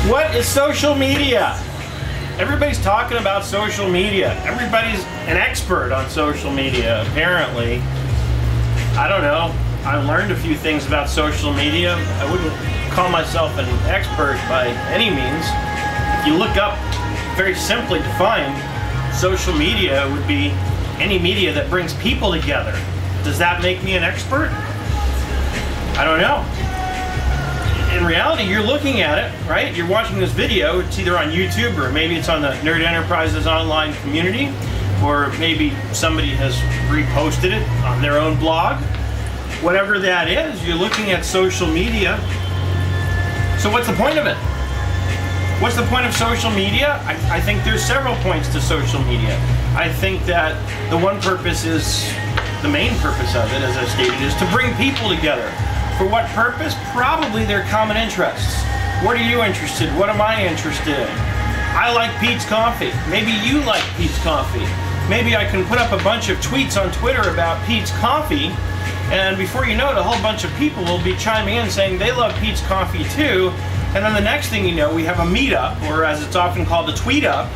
What is social media? Everybody's talking about social media. Everybody's an expert on social media, apparently. I don't know. I learned a few things about social media. I wouldn't call myself an expert by any means. If you look up, very simply defined, social media would be any media that brings people together. Does that make me an expert? I don't know. In reality, you're looking at it, right? You're watching this video. It's either on YouTube or maybe it's on the Nerd Enterprises online community, or maybe somebody has reposted it on their own blog. Whatever that is, you're looking at social media. So what's the point of it? What's the point of social media? I think there's several points to social media. I think that the one purpose is, the main purpose of it, as I stated, is to bring people together. For what purpose? Probably their common interests. What are you interested in? What am I interested in? I like Pete's Coffee. Maybe you like Pete's Coffee. Maybe I can put up a bunch of tweets on Twitter about Pete's Coffee, and before you know it, a whole bunch of people will be chiming in saying they love Pete's Coffee too. And then the next thing you know, we have a meetup, or as it's often called, a tweet up,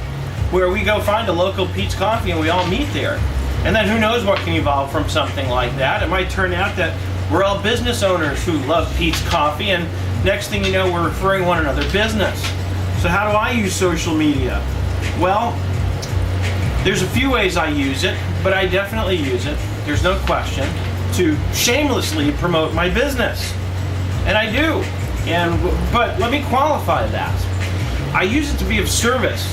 where we go find a local Pete's Coffee and we all meet there. And then who knows what can evolve from something like that. It might turn out that we're all business owners who love Pete's Coffee, and next thing you know, we're referring one another business. So how do I use social media? Well, there's a few ways I use it, but I definitely use it, there's no question, to shamelessly promote my business. And I do. But let me qualify that. I use it to be of service.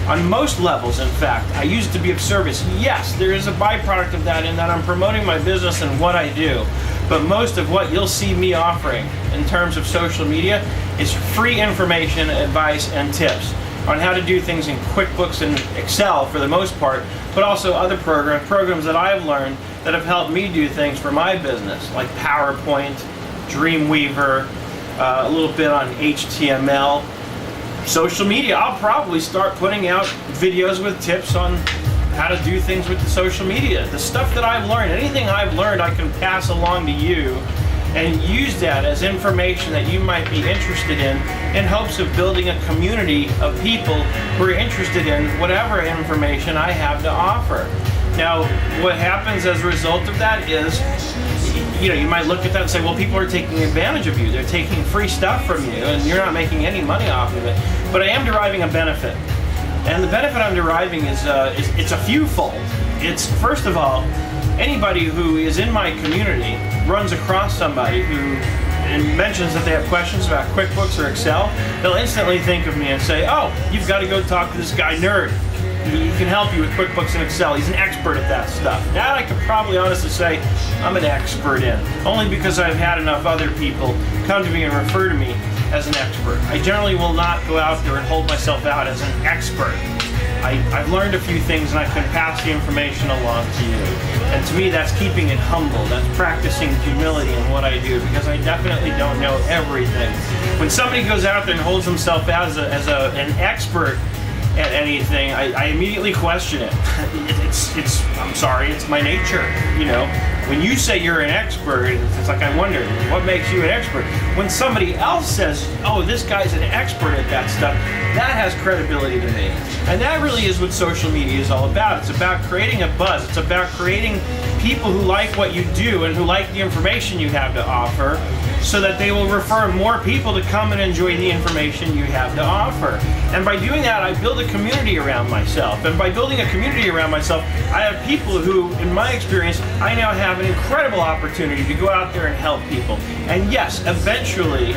On most levels, in fact, I use it to be of service. Yes, there is a byproduct of that in that I'm promoting my business and what I do. But most of what you'll see me offering in terms of social media is free information, advice, and tips on how to do things in QuickBooks and Excel for the most part, but also other programs that I've learned that have helped me do things for my business, like PowerPoint, Dreamweaver, a little bit on HTML. Social media, I'll probably start putting out videos with tips on how to do things with the social media. The stuff that I've learned, anything I've learned, I can pass along to you and use that as information that you might be interested in hopes of building a community of people who are interested in whatever information I have to offer. Now, what happens as a result of that is, you might look at that and say, well, people are taking advantage of you. They're taking free stuff from you, and you're not making any money off of it. But I am deriving a benefit. And the benefit I'm deriving is it's a fewfold. It's, first of all, anybody who is in my community runs across somebody who mentions that they have questions about QuickBooks or Excel, they'll instantly think of me and say, oh, you've got to go talk to this guy, Nerd. He can help you with QuickBooks and Excel. He's an expert at that stuff. That I could probably honestly say I'm an expert in, only because I've had enough other people come to me and refer to me as an expert. I generally will not go out there and hold myself out as an expert. I've learned a few things and I can pass the information along to you. And to me, that's keeping it humble. That's practicing humility in what I do, because I definitely don't know everything. When somebody goes out there and holds himself out as an expert at anything, I immediately question it. I'm sorry, it's my nature, When you say you're an expert, it's like, I wonder, what makes you an expert? When somebody else says, oh, this guy's an expert at that stuff, that has credibility to me. And that really is what social media is all about. It's about creating a buzz. It's about creating people who like what you do and who like the information you have to offer, so that they will refer more people to come and enjoy the information you have to offer. And by doing that, I build a community around myself. And by building a community around myself, I have people who, in my experience, I now have an incredible opportunity to go out there and help people. And yes, eventually,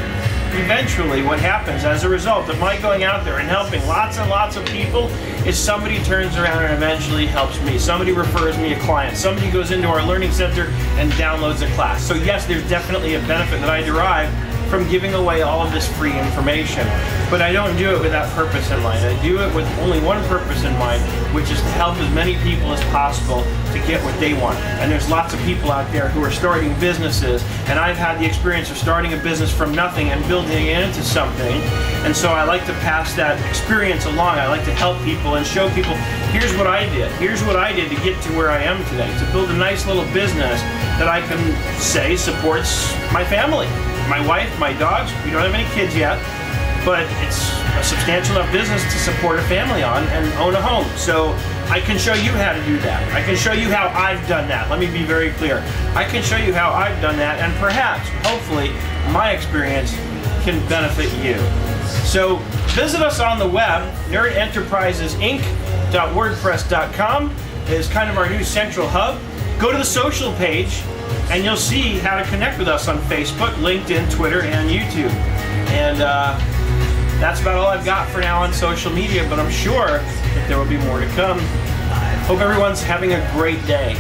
what happens as a result of my going out there and helping lots and lots of people is somebody turns around and eventually helps me. Somebody refers me a client. Somebody goes into our learning center and downloads a class. So yes, there's definitely a benefit that I derive from giving away all of this free information. But I don't do it with that purpose in mind. I do it with only one purpose in mind, which is to help as many people as possible to get what they want. And there's lots of people out there who are starting businesses, and I've had the experience of starting a business from nothing and building it into something. And so I like to pass that experience along. I like to help people and show people, here's what I did. Here's what I did to get to where I am today, to build a nice little business that I can say supports my family. My wife, my dogs. We don't have any kids yet. but it's a substantial enough business to support a family on and own a home. So I can show you how to do that. I can show you how I've done that. Let me be very clear. I can show you how I've done that, and perhaps, hopefully, my experience can benefit you. So visit us on the web. nerdenterprisesinc.wordpress.com is kind of our new central hub. Go to the social page and you'll see how to connect with us on Facebook, LinkedIn, Twitter, and YouTube. And that's about all I've got for now on social media, but I'm sure that there will be more to come. Hope everyone's having a great day.